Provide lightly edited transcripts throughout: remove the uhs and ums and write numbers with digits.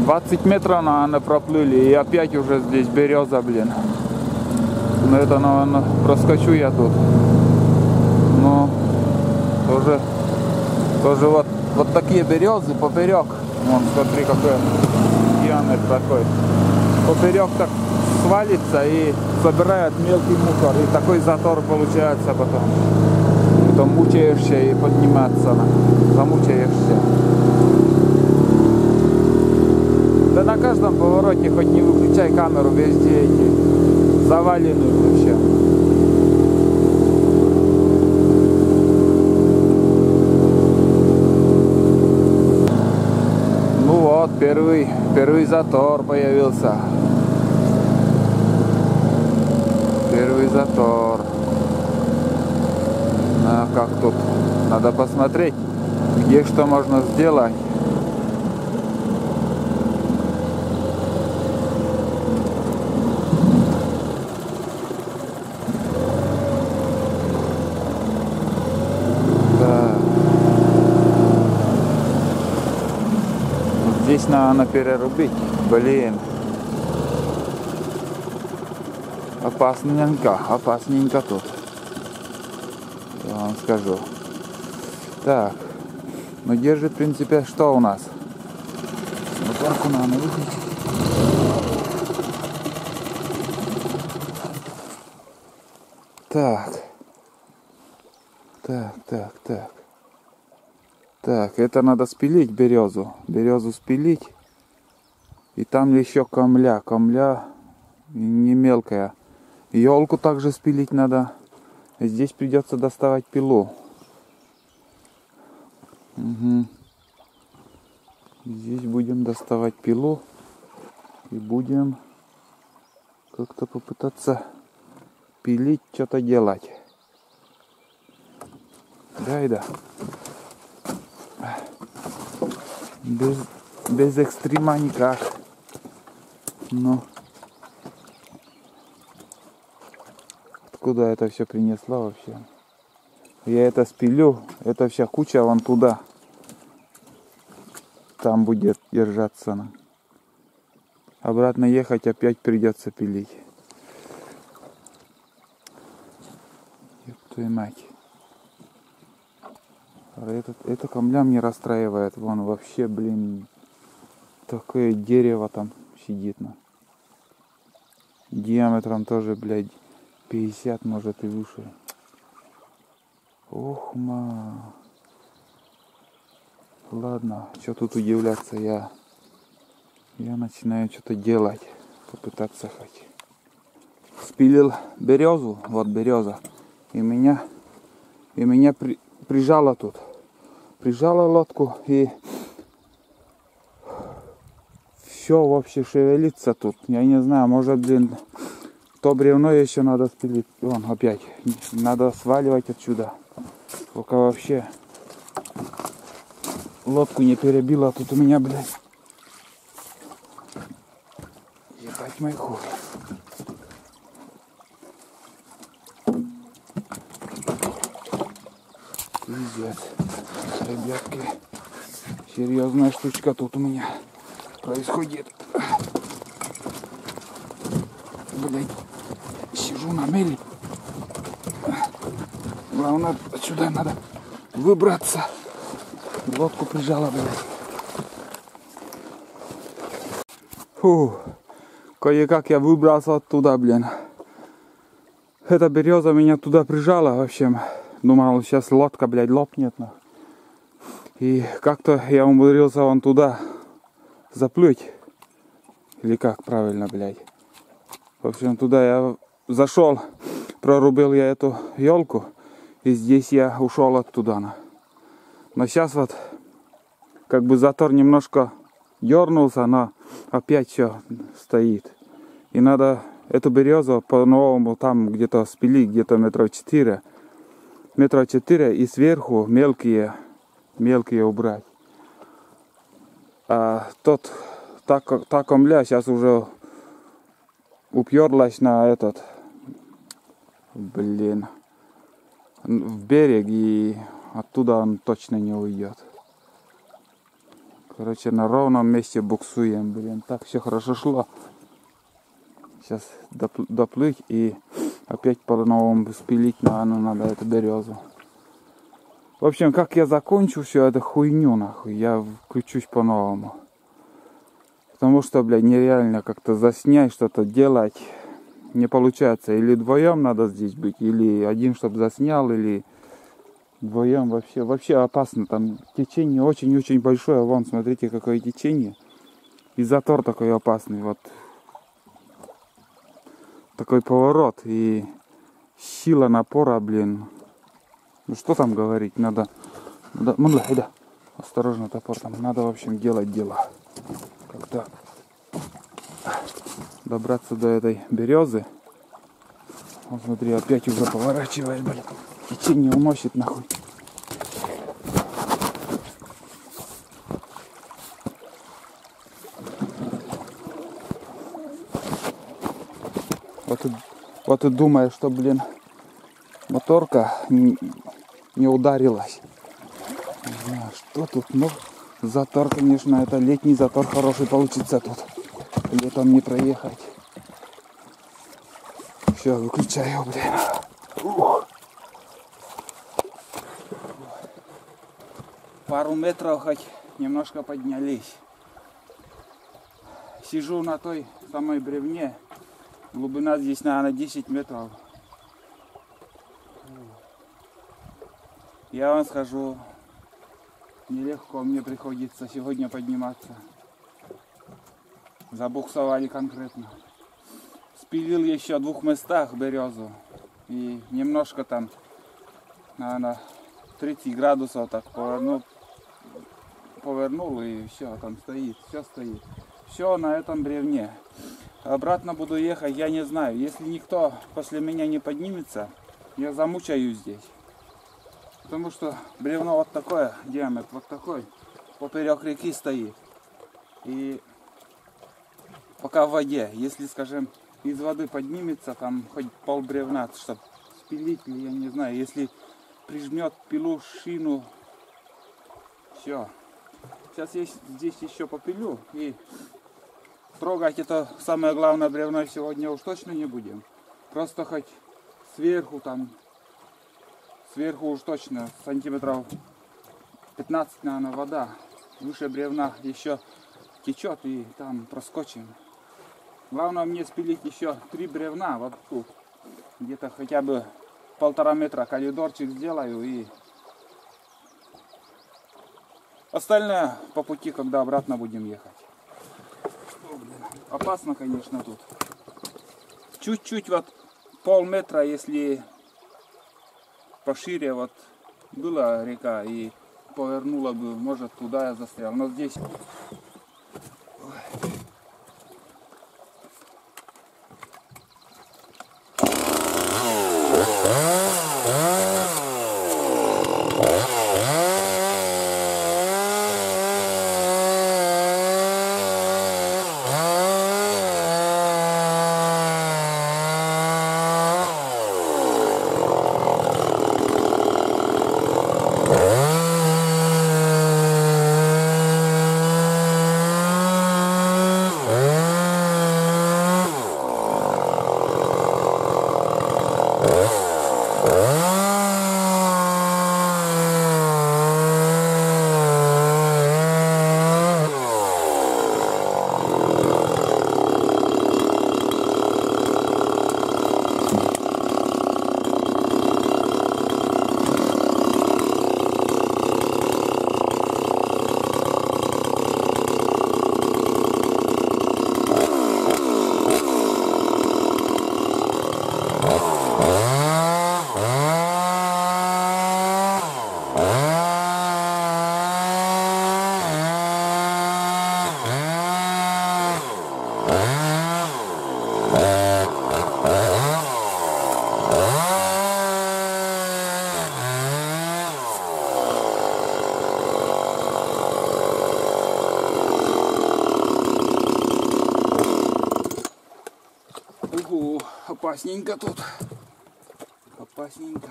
20 метров, наверное, проплыли, и опять уже здесь береза, блин. Но это, наверное, проскочу я тут. Но тоже вот такие березы поперек. Вон, смотри, какой диаметр такой. Поперек так свалится и собирает мелкий мусор. И такой затор получается потом. Потом мучаешься и подниматься. Замучаешься. Да на каждом повороте, хоть не выключай камеру, везде эти завалены вообще. Ну вот, первый затор появился. Первый затор. А как тут? Надо посмотреть, где что можно сделать. Здесь надо перерубить. Блин. Опасненько тут. Я вам скажу. Так. Ну держит, в принципе, что у нас? Моторку надо выключить. Так. Так, это надо спилить березу. Березу спилить. И там еще камля. Камля не мелкая. Елку также спилить надо. Здесь придется доставать пилу. Угу. Здесь будем доставать пилу. И будем как-то попытаться пилить, что-то делать. Да. Без экстрима никак. Но откуда это все принесла вообще? Я это спилю, это вся куча вон туда. Там будет держаться. Обратно ехать опять придется пилить. Ёб твою мать. Это камля мне расстраивает. Вон вообще, блин, такое дерево там сидит. Диаметром тоже, блядь, 50, может, и выше. Ох, ма. Ладно, что тут удивляться, я начинаю что-то делать. Попытаться хоть. Спилил березу, вот береза. И меня прижало тут. Прижала лодку и все вообще шевелится тут. Я не знаю, может, блин, то бревно еще надо спилить. Вон опять. Надо сваливать отсюда. Пока вообще лодку не перебило. Тут у меня, блядь. Ебать мой хуй. Пиздец. Ребятки, серьезная штучка тут у меня происходит. Блять, сижу на мели. Главное, отсюда надо выбраться. Лодку прижала, блядь. Фу, кое-как я выбрался оттуда, блин. Эта береза меня туда прижала, в общем. Думал, сейчас лодка, блядь, лопнет. И как-то я умудрился вон туда заплыть. Или как правильно, блядь. В общем, туда я зашел, прорубил я эту елку. И здесь я ушел оттуда. Но сейчас вот, как бы затор немножко дернулся, но опять все стоит. И надо эту березу по-новому там где-то спилить, где-то метров 4. Метра 4 и сверху мелкие убрать. А та камля сейчас уже уперлась на этот, блин, в берег, и оттуда он точно не уйдет. Короче, на ровном месте буксуем, блин. Так все хорошо шло. Сейчас доплыть и опять по-новому спилить надо эту березу. В общем, как я закончу всю эту хуйню, нахуй, я включусь по-новому. Потому что, блядь, нереально как-то заснять, что-то делать не получается. Или вдвоем надо здесь быть, или один, чтобы заснял, или вдвоем вообще опасно. Там течение очень-очень большое. Вон, смотрите, какое течение. И затор такой опасный. Вот такой поворот. И сила напора, блин. Ну что там говорить? Надо осторожно, топор там. Надо, в общем, делать дело. Как-то добраться до этой березы. Вот смотри, опять уже поворачивает, блин. Течение уносит нахуй. Вот и думаю, что, блин, моторка не ударилась. Не знаю, что тут, но затор, конечно, это летний затор хороший получится тут. Летом не проехать. Все, выключаю, блин. Ух. Пару метров хоть немножко поднялись. Сижу на той самой бревне. Глубина здесь, наверное, 10 метров. Я вам скажу, нелегко мне приходится сегодня подниматься. Забуксовали конкретно. Спилил еще в 2 местах березу. И немножко там, наверное, 30 градусов так повернул и все, там стоит, все стоит. Все на этом бревне. Обратно буду ехать, я не знаю. Если никто после меня не поднимется, я замучаюсь здесь. Потому что бревно вот такое, диаметр вот такой, поперек реки стоит. И пока в воде, если, скажем, из воды поднимется, там хоть пол бревна, чтобы спилить, или я не знаю, если прижмет пилу, шину, все. Сейчас я здесь еще попилю и трогать это самое главное бревно сегодня уж точно не будем. Просто хоть сверху там, сверху уж точно сантиметров 15, наверное, вода. Выше бревна еще течет и там проскочим. Главное мне спилить еще 3 бревна вот тут. Где-то хотя бы 1,5 метра коридорчик сделаю и остальное по пути, когда обратно будем ехать. Опасно, конечно, тут. Чуть-чуть вот полметра, если пошире вот была река и повернула бы, может, туда я застрял. Но здесь... Ого, опасненько тут. Опасненько.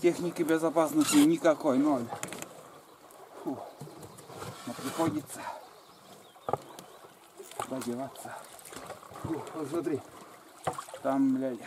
Техники безопасности никакой, ноль. Но приходится. Куда деваться? Вот смотри. Там, блядь.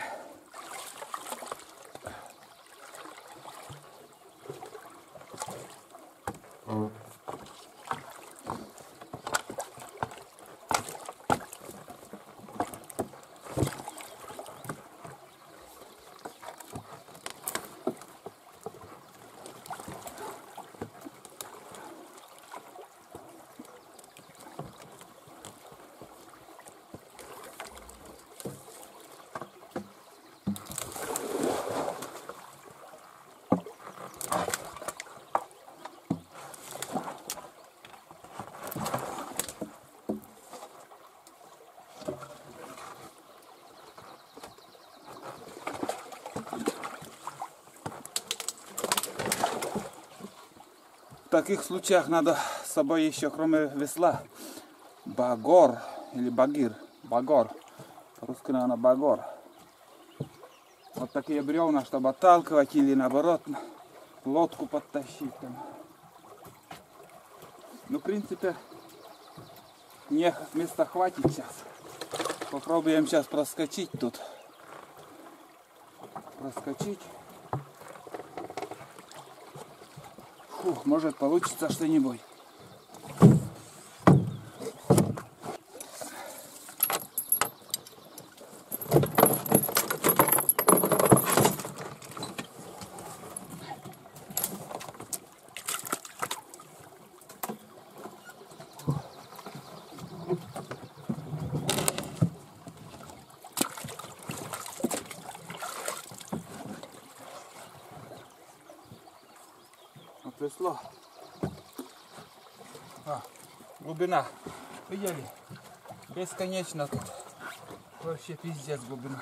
В таких случаях надо с собой еще, кроме весла, багор или багир. Багор. По-русски, наверное, багор. Вот такие бревна, чтобы отталкивать или наоборот лодку подтащить. Там. Ну, в принципе, места хватит сейчас. Попробуем сейчас проскочить тут. Проскочить. Фух, может получится что-нибудь. Вот весло. Глубина. Видели? Бесконечно тут. Вообще пиздец глубина.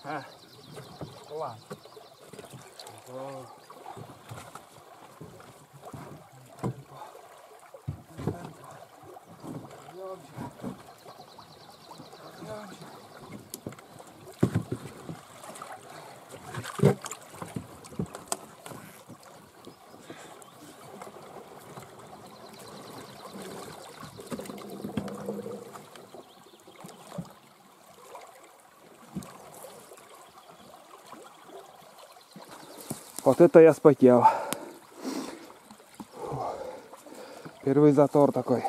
Да. Ладно. Вот это я спотел. Первый затор такой,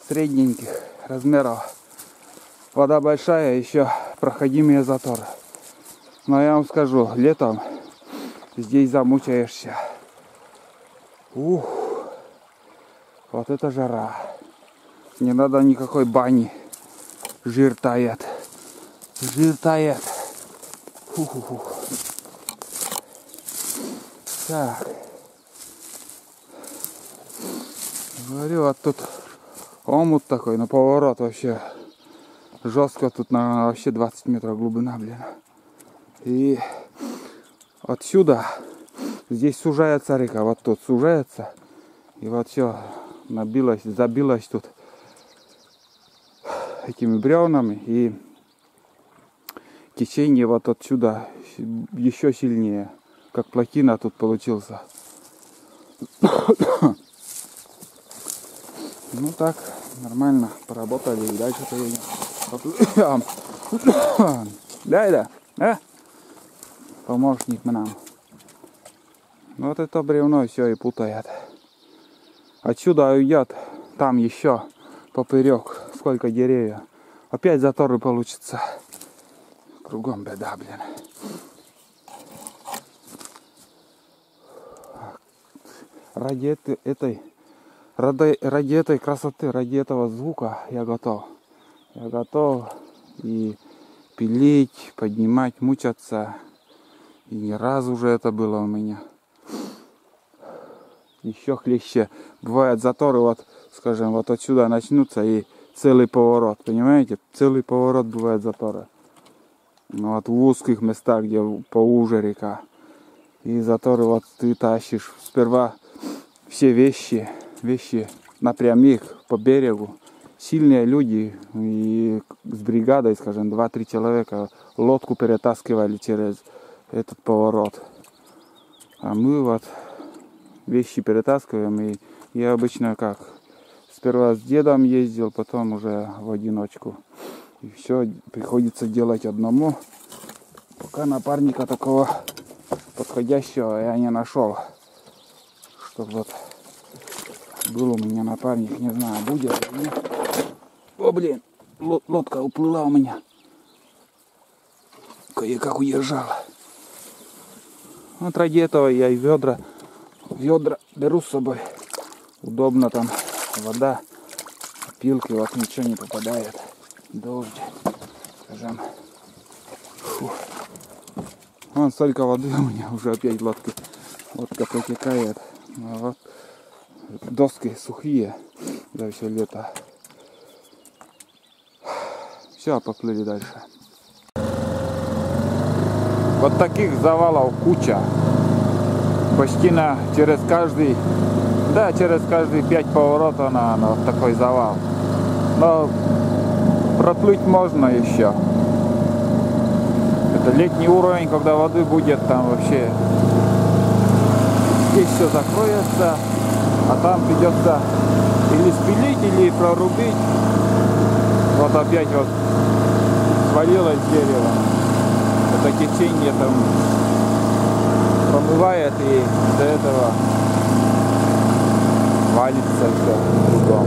средненьких размеров. Вода большая, еще проходимые заторы. Но я вам скажу, летом здесь замучаешься. Ух, вот это жара. Не надо никакой бани. Жир тает. Жир тает. Фу-ху-ху. Так. Говорю, вот тут омут такой, на поворот вообще жестко. Тут, наверное, вообще 20 метров глубина, блин. И отсюда здесь сужается река. Вот тут сужается. И вот все набилось, забилось тут этими бревнами. И течение вот отсюда еще сильнее. Как плотина тут получился. Ну так, нормально поработали и дальше поедем. Да, помощник нам. Вот это бревно все и путает. Отсюда уйдет, там еще поперек, сколько деревьев. Опять заторы получится. Кругом беда, блин. Ради этой красоты, ради этого звука я готов. Я готов и пилить, поднимать, мучаться. И не раз уже это было у меня. Еще хлеще. Бывают заторы, вот, скажем, вот отсюда начнутся и целый поворот. Понимаете? Целый поворот бывает заторы. Ну вот в узких местах, где поуже река. И заторы вот ты тащишь. Сперва все вещи напрямик по берегу. Сильные люди и с бригадой, скажем, 2-3 человека лодку перетаскивали через этот поворот. А мы вот вещи перетаскиваем. И я обычно как? Сперва с дедом ездил, потом уже в одиночку. И все приходится делать одному. Пока напарника такого подходящего я не нашел. Чтоб вот был у меня напарник, не знаю, будет ли нет. О, блин, лодка уплыла у меня. Кое-как удержала. Вот ради этого я и ведра беру с собой. Удобно там, вода, опилки, вот ничего не попадает. Дождь, скажем. Фу. Вон столько воды у меня уже опять лодка протекает. А вот доски сухие за все лето. Все, поплыли дальше. Вот таких завалов куча. Почти через каждый 5 поворотов на вот такой завал. Но проплыть можно еще. Это летний уровень, когда воды будет, там вообще здесь все закроется, а там придется или спилить, или прорубить. Вот опять вот свалилось дерево. Это течение там промывает, и из-за этого валится все кругом.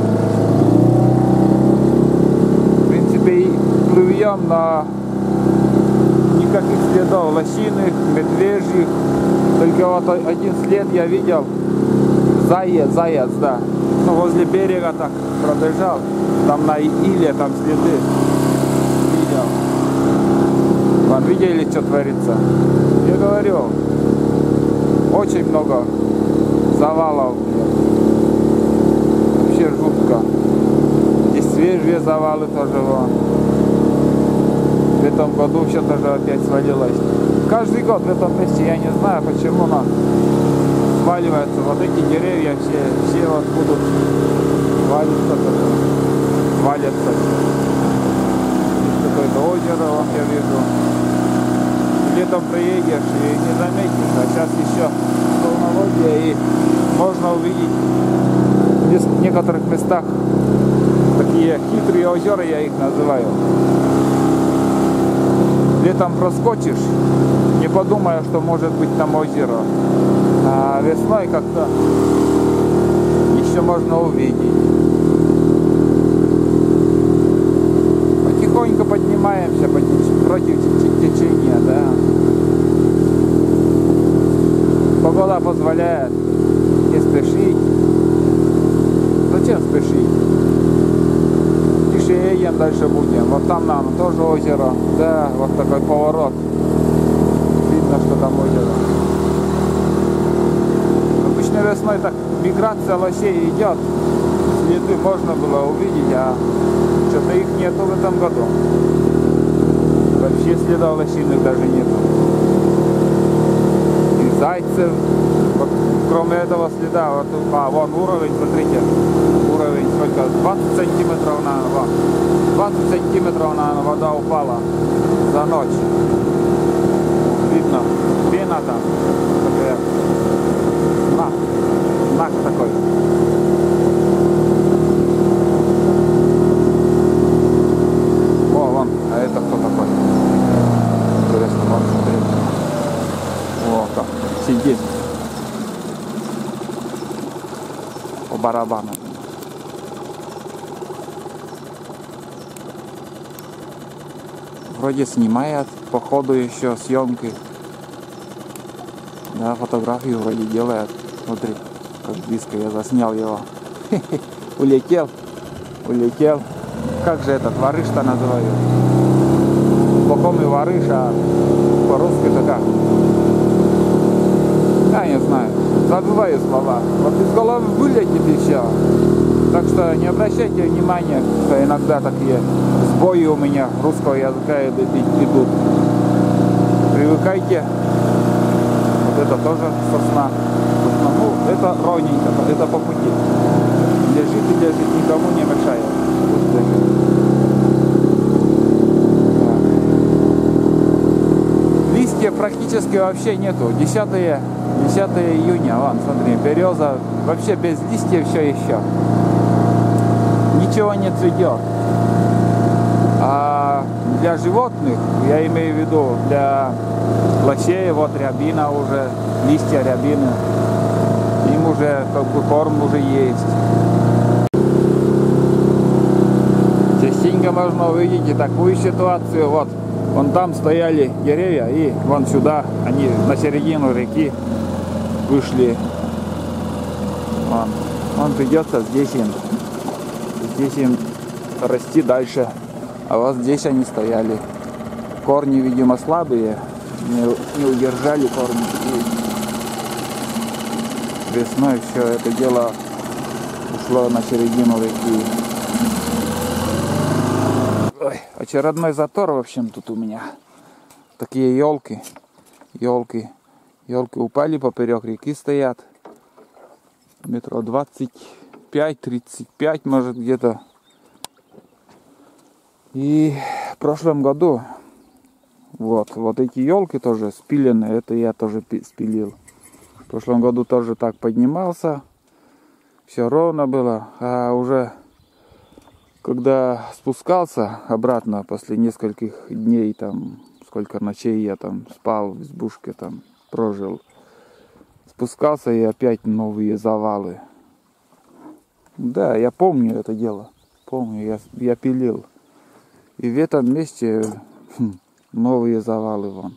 В принципе, и плывем, но никаких следов лосиных, медвежьих. Только вот один след я видел. Заяц, да. Ну, возле берега так пробежал. Там на иле, там следы. Видел. Вон, видели, что творится? Я говорю, очень много завалов. Вообще жутко. Здесь свежие завалы тоже вон. В этом году все тоже опять свалилось. Каждый год в этом месте, я не знаю почему, но сваливаются вот эти деревья, все вот будут валятся. Здесь какое-то озеро, вот я вижу. Летом приедешь и не заметишь, а сейчас еще полноводье, и можно увидеть в некоторых местах такие хитрые озера, я их называю. Летом проскочишь, не подумая, что может быть там озеро. А весной как-то еще можно увидеть. Потихоньку поднимаемся против течения, да. Погода позволяет не спешить. Зачем спешить? Тише едем, дальше будем. Вот там нам тоже озеро. Да, вот такой поворот. Видно, что там озеро. Обычно весной так миграция лосей идет. Следы можно было увидеть, а что-то их нету в этом году. Вообще следов лосиных даже нету. И зайцев. Вот, кроме этого следа, вот, вон уровень, смотрите. Уровень сколько? 20 сантиметров, наверное. 20 сантиметров, наверное, вода упала за ночь. Видно, пена там. Такая. Нах такой. О, вон, а это кто такой? Интересно, посмотреть. О, как сидит. по барабану. Вроде снимает по ходу еще съемки. Да, фотографию вроде делает. Смотри, как близко я заснял его. Улетел. Улетел. Как же этот ворыш-то называют? Плохом и ворыш, а по-русски-то как? Я не знаю. Забываю слова. Вот из головы вылетит и все. Так что не обращайте внимания, что иногда такие сбои у меня русского языка идут. Привыкайте. Вот это тоже сосна. Ну, это ровненько, это по пути. Лежит и лежит, никому не мешает. Листья практически вообще нету. 10 июня, вон, смотри, береза вообще без листьев все еще. Ничего не цветет. А для животных, я имею в виду, для лосей, вот рябина уже, листья рябины, им уже как бы корм уже есть. Частенько можно увидеть и такую ситуацию, вот, вон там стояли деревья, и вон сюда, они на середину реки вышли. Вон придется здесь им расти дальше. А вот здесь они стояли. Корни, видимо, слабые, не удержали корни. И весной все это дело ушло на середину реки. Ой, очередной затор, в общем, тут у меня. Такие елки упали, поперек реки стоят. Метров 25-35, может, где-то. И в прошлом году вот эти елки тоже спилены, это я тоже спилил. В прошлом году тоже так поднимался, все ровно было, а уже когда спускался обратно после нескольких дней, там сколько ночей я там спал в избушке, там прожил, спускался и опять новые завалы. Да, я помню это дело, помню, я пилил. И в этом месте новые завалы вон.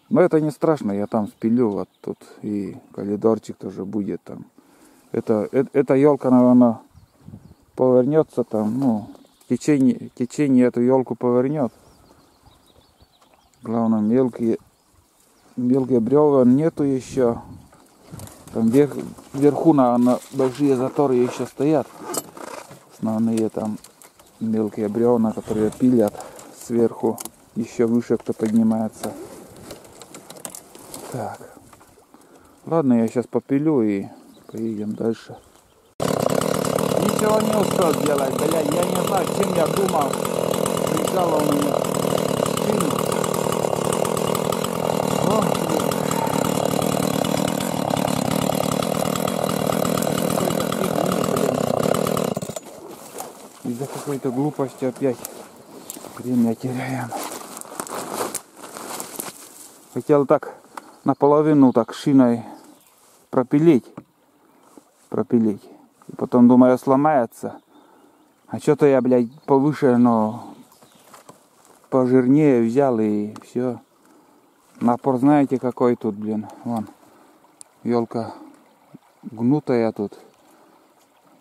Но это не страшно, я там спилю вот тут. И коридорчик тоже будет там. Эта елка, наверное, повернется там. Ну, течение эту елку повернет. Главное, мелкие бревен нету еще. Там вверху, наверное, большие заторы еще стоят. Основные там мелкие бревна, которые пилят сверху, еще выше кто поднимается. Так, ладно, я сейчас попилю и поедем дальше. Ничего не успел сделать, блядь, я не знаю, чем я думал. Приезжала у меня шина. Из-за какой-то глупости опять время теряем. Хотел так наполовину так шиной пропилить. И потом думаю, сломается. А что-то я, блядь, повыше, но пожирнее взял и все. Напор знаете какой тут, блин. Вон. Елка гнутая тут.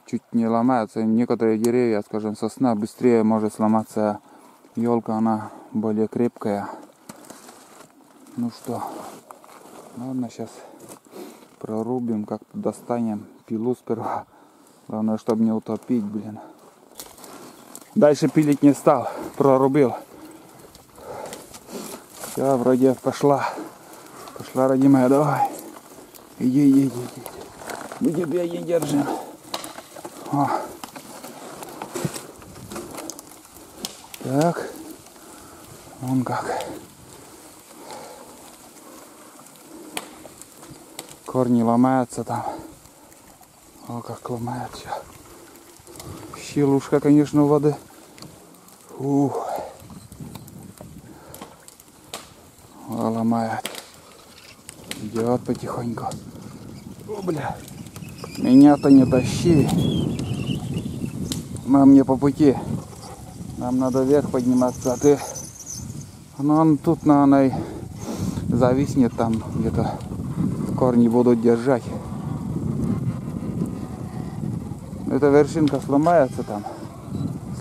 Чуть не ломается. Некоторые деревья, скажем, сосна быстрее может сломаться. Елка, она более крепкая. Ну что, ладно, сейчас прорубим, как-то достанем пилу сперва. Главное, чтобы не утопить, блин. Дальше пилить не стал, прорубил. Все, вроде пошла. Пошла, родимая, давай. Иди. Мы тебя не держим. О. Так. Вон как. Корни ломаются там. О, как ломают все. Щелушка, конечно, у воды. Ух. О, ломает. Идет потихоньку. О, бля. Меня-то не тащи. Нам не по пути. Нам надо вверх подниматься, а ты... Ну, он тут, наверное, зависнет там где-то. Корни будут держать. Эта вершинка сломается там.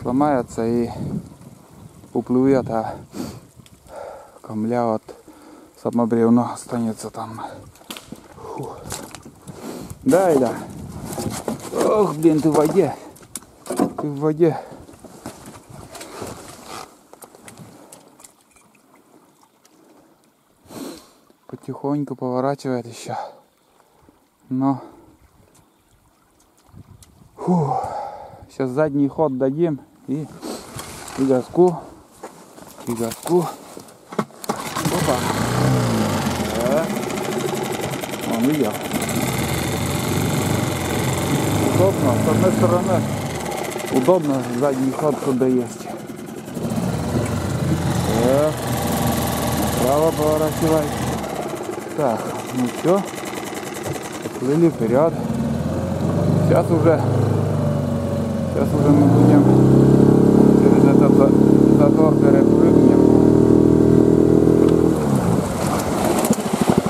Сломается и уплывет, а камля вот само бревно останется там. Фу. Да, Иля. Ох, блин, ты в воде. Ты в воде. Потихоньку поворачивает еще. Но... Фу. Сейчас задний ход дадим и газку. И газку. Опа. Да. Он видел. Удобно. С одной стороны удобно задний ход, когда есть. Так. Направо поворачивай. Так, ну все. Поплыли вперед. Сейчас уже мы будем через этот затор перепрыгнем.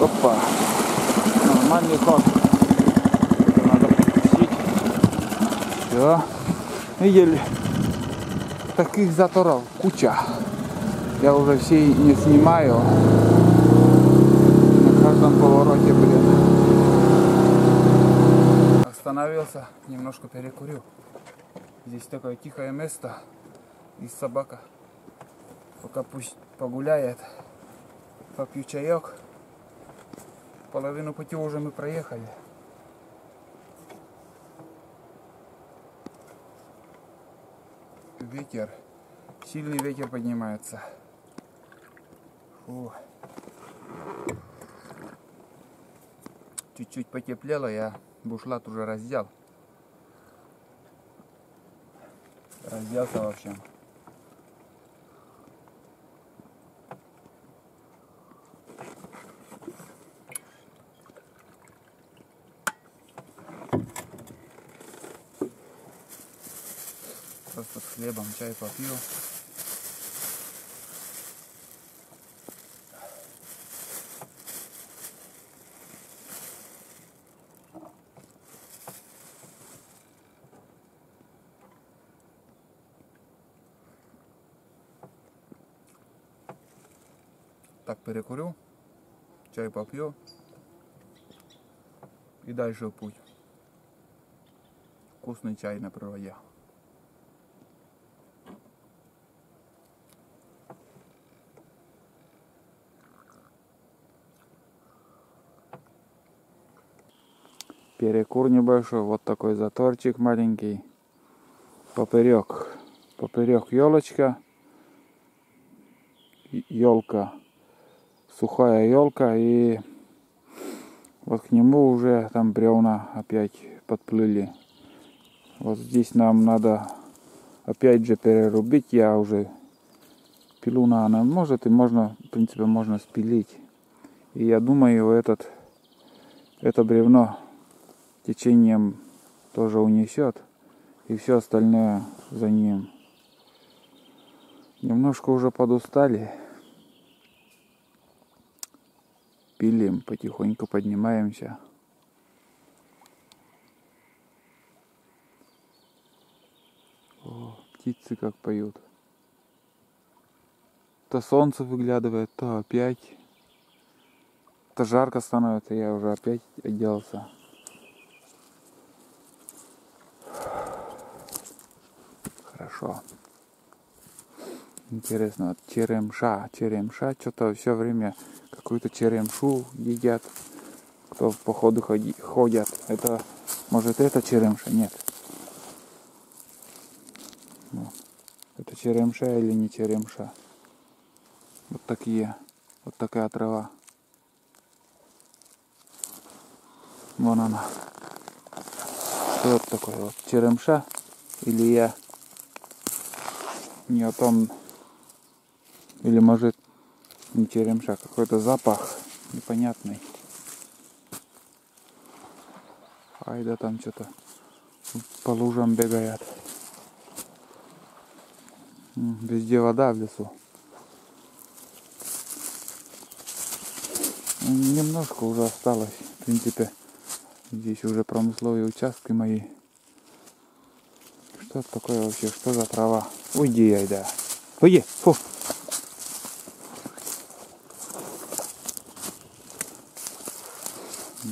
Опа. Нормальный ход. Это надо подпустить. Все. Видели? Таких заторов куча. Я уже все не снимаю. На каждом повороте, блин. Остановился, немножко перекурил. Здесь такое тихое место. И собака. Пока пусть погуляет. Попью чаек. Половину пути уже мы проехали. Ветер. Сильный ветер поднимается. Фу. Чуть-чуть потеплело, я бушлат уже раздел. Разделся в общем. Просто с хлебом чай попью. Так, перекурю, чай попью и дальше в путь. Вкусный чай на природе. Перекур небольшой, вот такой заторчик маленький. Поперек елочка. Елка. Сухая елка, и вот к нему уже там бревна опять подплыли. Вот здесь нам надо опять же перерубить. Я уже пилу на может, и можно, в принципе, можно спилить. И я думаю, это бревно течением тоже унесет, и все остальное за ним. Немножко уже подустали. Пилим, потихоньку поднимаемся. О, птицы как поют. То солнце выглядывает, то опять. То жарко становится, я уже опять оделся. Хорошо. Интересно, вот черемша, что-то все время какую-то черемшу едят. Кто в походы ходят. Это, может, это черемша? Нет. Это черемша или не черемша? Вот такая трава. Вон она. Что это такое? Вот черемша? Или я не о том, или может не черемша, какой-то запах непонятный. Айда там что-то по лужам бегает. Везде вода в лесу. Немножко уже осталось. В принципе, здесь уже промысловые участки мои. Что это такое вообще? Что за трава? Уйди, айда. Уйди! Фу!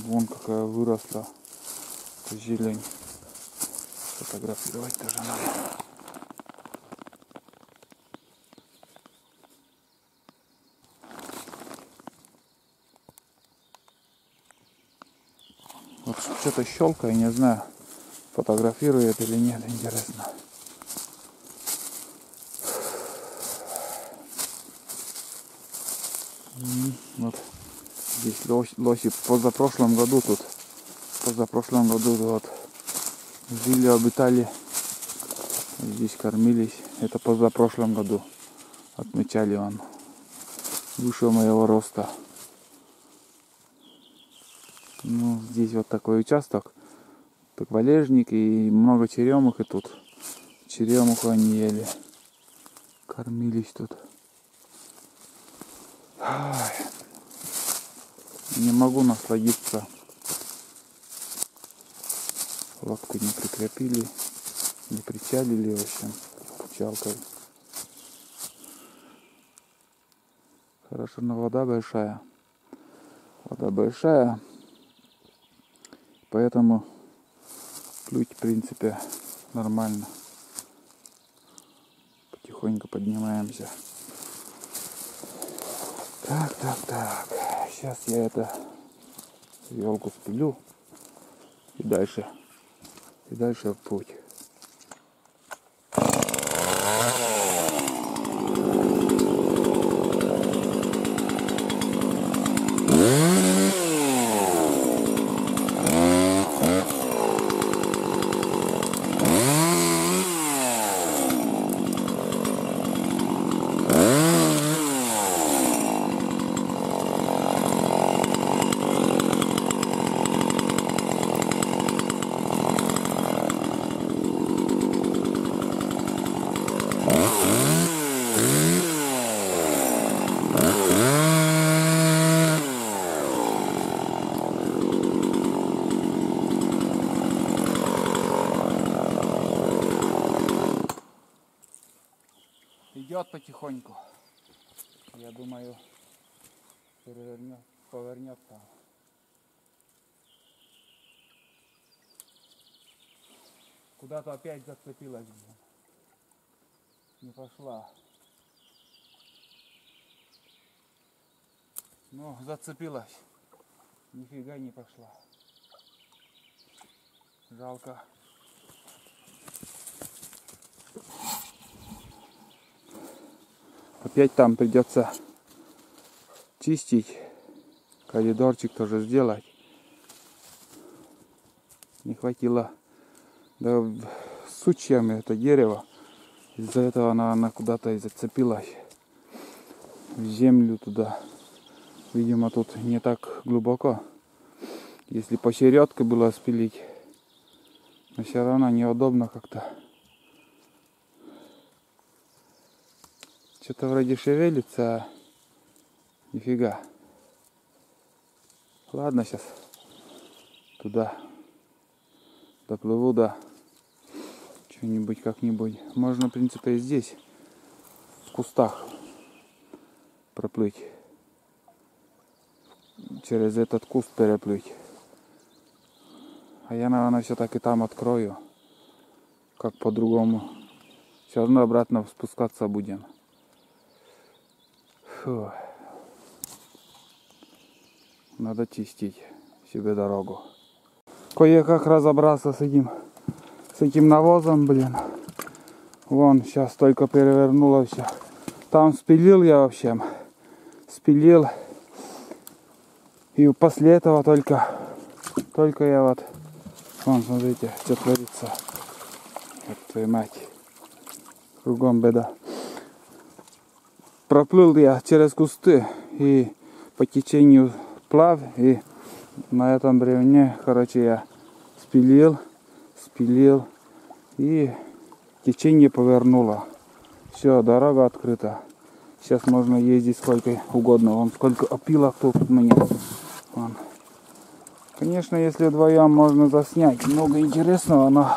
Вон какая выросла зелень. Фотографировать тоже надо. Вот что-то щелкает, не знаю, фотографирует или нет, интересно. Вот здесь лоси позапрошлом году вот жили, обитали, здесь кормились. Это позапрошлом году отмечали, он выше моего роста. Ну, здесь вот такой участок, так валежник и много черемух, и тут черемуху они ели, кормились тут. Ай, не могу насладиться. Лодку не прикрепили, не причалили, в общем, пчалкой. Хорошо, но вода большая. Вода большая. Поэтому плыть, в принципе, нормально. Потихоньку поднимаемся. Так. Сейчас я елку спилю. И дальше в путь. Идет потихоньку. Я думаю, повернется. Куда-то опять зацепилась. Не пошла. Ну, зацепилась. Нифига не пошла. Жалко. Опять там придется чистить. Коридорчик тоже сделать. Не хватило. Да сучьями это дерево. Из-за этого она куда-то и зацепилась. В землю туда. Видимо, тут не так глубоко. Если посередке было спилить. Но все равно неудобно как-то. Что-то вроде шевелится, а нифига. Ладно, сейчас туда доплыву, да. Что-нибудь как-нибудь. Можно, в принципе, и здесь, в кустах, проплыть. Через этот куст переплыть. А я, наверное, все-таки там открою. Как по-другому. Все равно обратно спускаться будем. Фу. Надо чистить себе дорогу. Кое-как разобраться с этим навозом, блин. Вон, сейчас только перевернуло все. Там спилил я вообще. Спилил. И после этого только я вот... Вон, смотрите, что творится. Вот твою мать. Кругом беда. Проплыл я через кусты и по течению плав, и на этом бревне, короче, я спилил, и течение повернуло. Все, дорога открыта. Сейчас можно ездить сколько угодно. Вон сколько опилок тут у меня. Вон. Конечно, если вдвоем можно заснять много интересного, но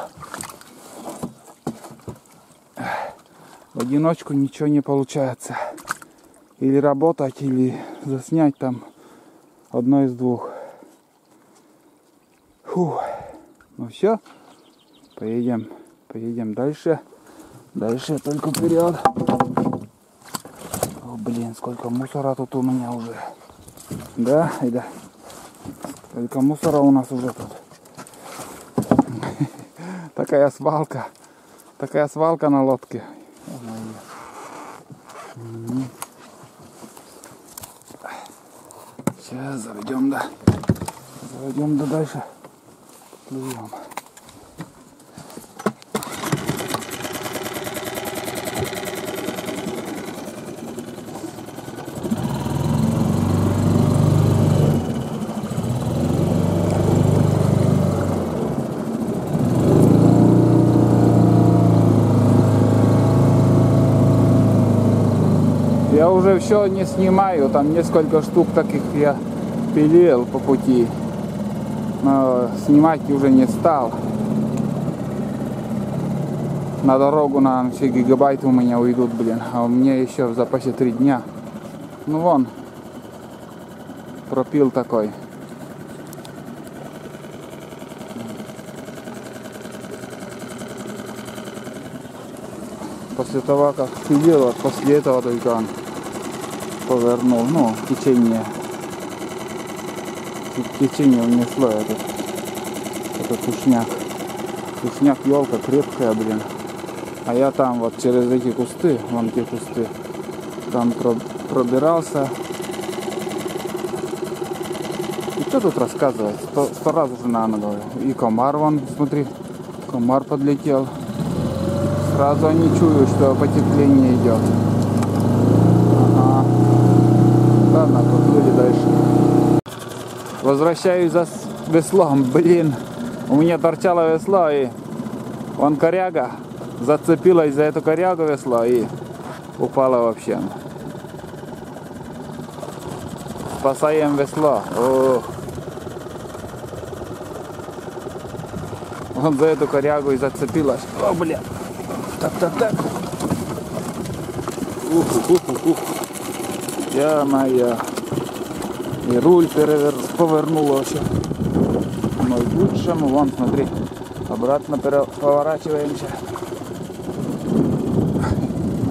в одиночку ничего не получается. Или работать, или заснять там одно из двух. Фух. Ну все, поедем дальше. Дальше только вперед. О, блин, сколько мусора тут у меня уже. Да, и да. Сколько мусора у нас уже тут. Такая свалка на лодке. Сейчас заведем, да дальше. Плывем. Я уже все не снимаю, там несколько штук таких я пилил по пути, но снимать уже не стал. На дорогу на все гигабайты у меня уйдут, блин, а у меня еще в запасе 3 дня. Ну вон, пропил такой. После того, как пилил, вот после этого только он повернул, ну, течение унесло этот сушняк. Сушняк, елка крепкая, блин. А я там вот через эти кусты, вон те кусты, там пробирался. И что тут рассказывать? 100 раз уже на ногу. И комар вон, смотри, комар подлетел. Сразу они чуют, что потепление идет. Ага. Ладно, поплыли дальше. Возвращаюсь за веслом. Блин, у меня торчало весло, и вон коряга зацепилась за эту корягу весло и упала вообще. Спасаем весло. Ох. Вон за эту корягу и зацепилась. О, блин. Так. Ух. Я моя. И руль повернул вообще. Но к лучшему. Вон, смотри. Обратно поворачиваемся.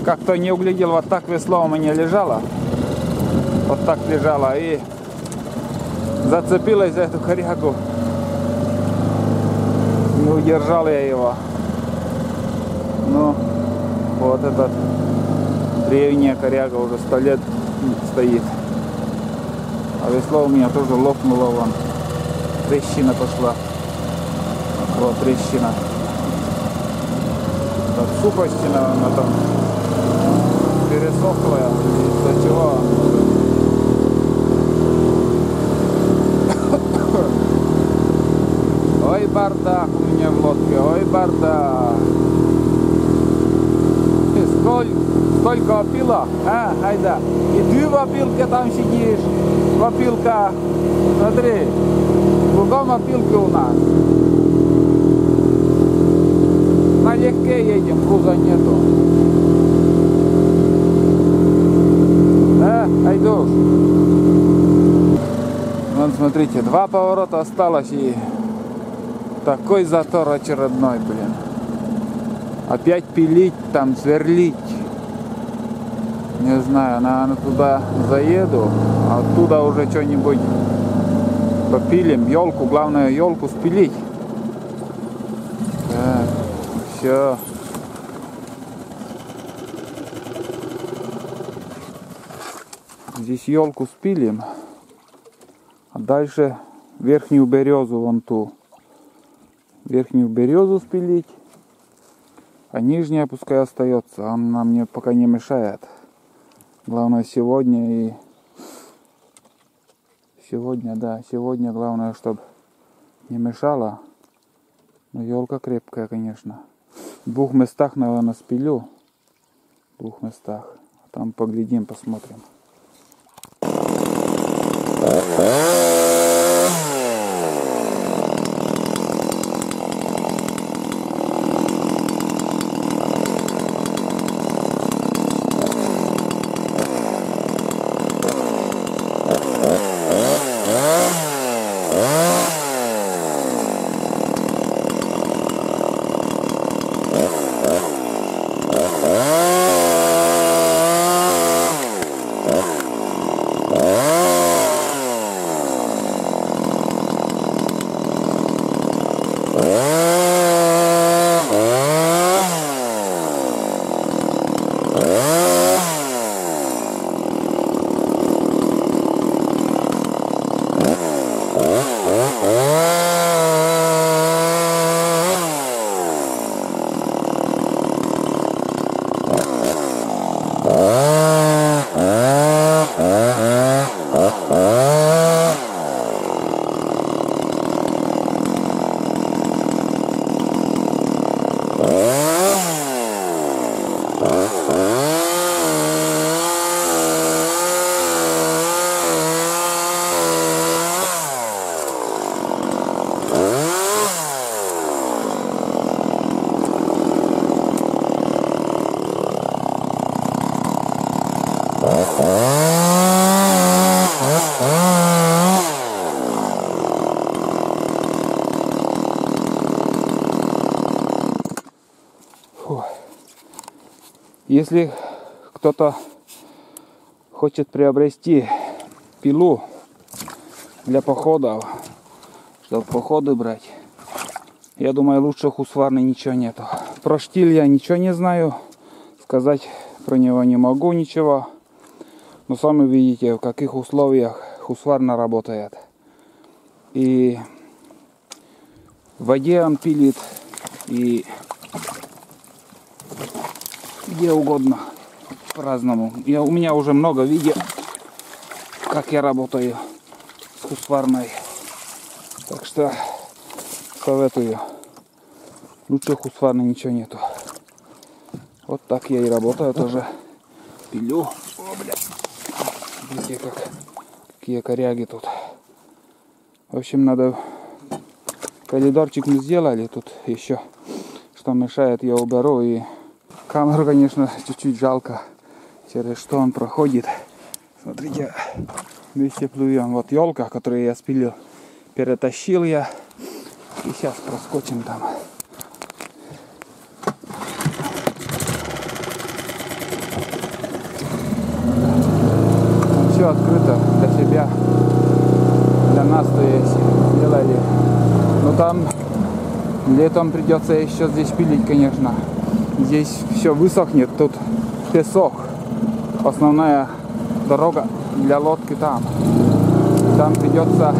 Как кто не углядел, вот так весло у меня лежало. Вот так лежало. И зацепилась за эту корягу. Не удержал я его. Ну, вот этот древняя коряга уже 100 лет стоит. А весло у меня тоже лопнуло, вон. Трещина пошла. Вот трещина. Так, сухостина она там пересохла. Из-за чего? Ой, бардак у меня в лодке, ой, бардак. Сколько опилок, а, айда. И ты в опилке там сидишь, в опилка, смотри, кругом опилки у нас. Налегке едем, груза нету. Айдуш. Вон, смотрите, 2 поворота осталось и такой затор очередной, блин. Опять пилить, там сверлить. Не знаю, наверное, туда заеду, а оттуда уже что-нибудь попилим. Елку, главное елку спилить. Так, все. Здесь елку спилим. А дальше верхнюю березу, вон ту. Верхнюю березу спилить. А нижняя пускай остается. Она мне пока не мешает. Главное сегодня Сегодня главное, чтобы не мешало. Но елка крепкая, конечно. В 2 местах, наверное, спилю. В 2 местах. Там поглядим, посмотрим. Если кто-то хочет приобрести пилу для походов, чтобы походы брать, я думаю, лучше Husqvarna ничего нету. Про штиль я ничего не знаю, сказать про него не могу ничего. Но сами видите, в каких условиях Husqvarna работает. И в воде он пилит, и где угодно, по-разному. У меня уже много видео, как я работаю с Husqvarna. Так что советую. Лучше Husqvarna ничего нету. Вот так я и работаю тоже. Пилю. О, бля. Видите, какие коряги тут. В общем, надо... Коридорчик мы сделали. Тут еще, что мешает, я уберу. И камеру, конечно, чуть-чуть жалко, через что он проходит. Смотрите, вместе плывем. Вот елка, которую я спилил, перетащил я. И сейчас проскочим там. Там все открыто для себя. Для нас то есть сделали. Но там летом придется еще здесь пилить, конечно. Здесь все высохнет, тут песок. Основная дорога для лодки там. Там придется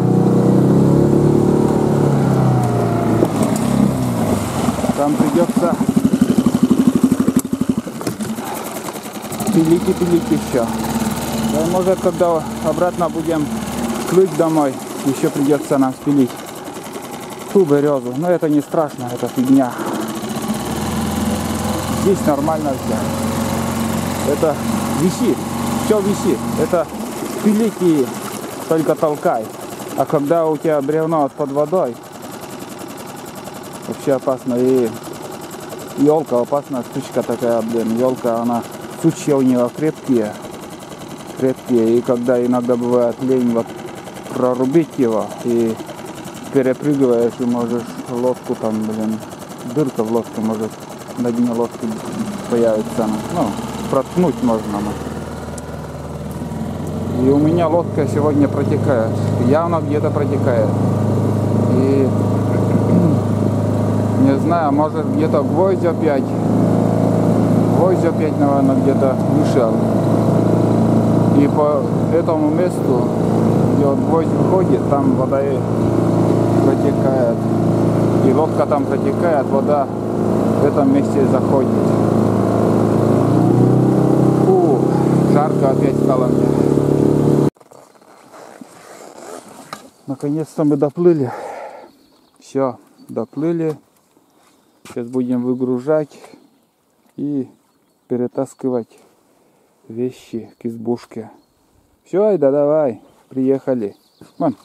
пилить и пилить еще. Да, может, когда обратно будем плыть домой, еще придется нам спилить ту березу. Но это не страшно, это фигня. Здесь нормально все. Это висит, все висит. Это пилить и только толкай. А когда у тебя бревно под водой, вообще опасно. И елка опасная, штучка такая, блин. Елка, она, сучья у нее крепкие. И когда иногда бывает лень вот прорубить его, и перепрыгиваешь, и можешь лодку там, блин, дырка в лодке может на дне лодки появится. Ну, проткнуть можно. И у меня лодка сегодня протекает. Явно где-то протекает. И не знаю, может где-то гвоздь опять. Гвоздь опять, наверное, где-то вышел. И по этому месту, где вот гвоздь выходит, там вода и протекает. И лодка там протекает, вода в этом месте заходит. Фу, жарко опять стало мне. Наконец-то мы доплыли. Все, доплыли. Сейчас будем выгружать и перетаскивать вещи к избушке. Все, Айда, давай, приехали. Вон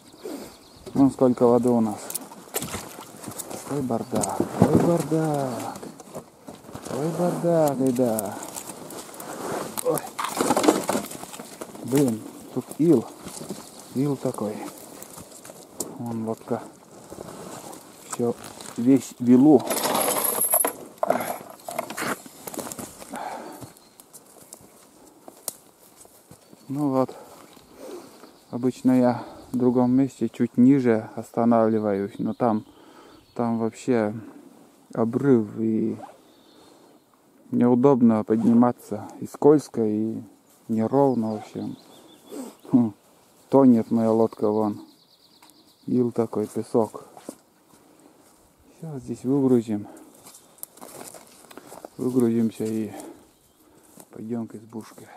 сколько воды у нас. Ой, бардак, ой, бардак. Ой, бардак, Айда. Ой. Блин, тут ил такой. Вон лодка. Все, весь вилу. Ну вот, обычно я в другом месте чуть ниже останавливаюсь, но там вообще обрыв и неудобно подниматься, и скользко, и неровно, в общем. Тонет моя лодка, вон. Ил такой, песок. Сейчас здесь выгрузимся и пойдем к избушке.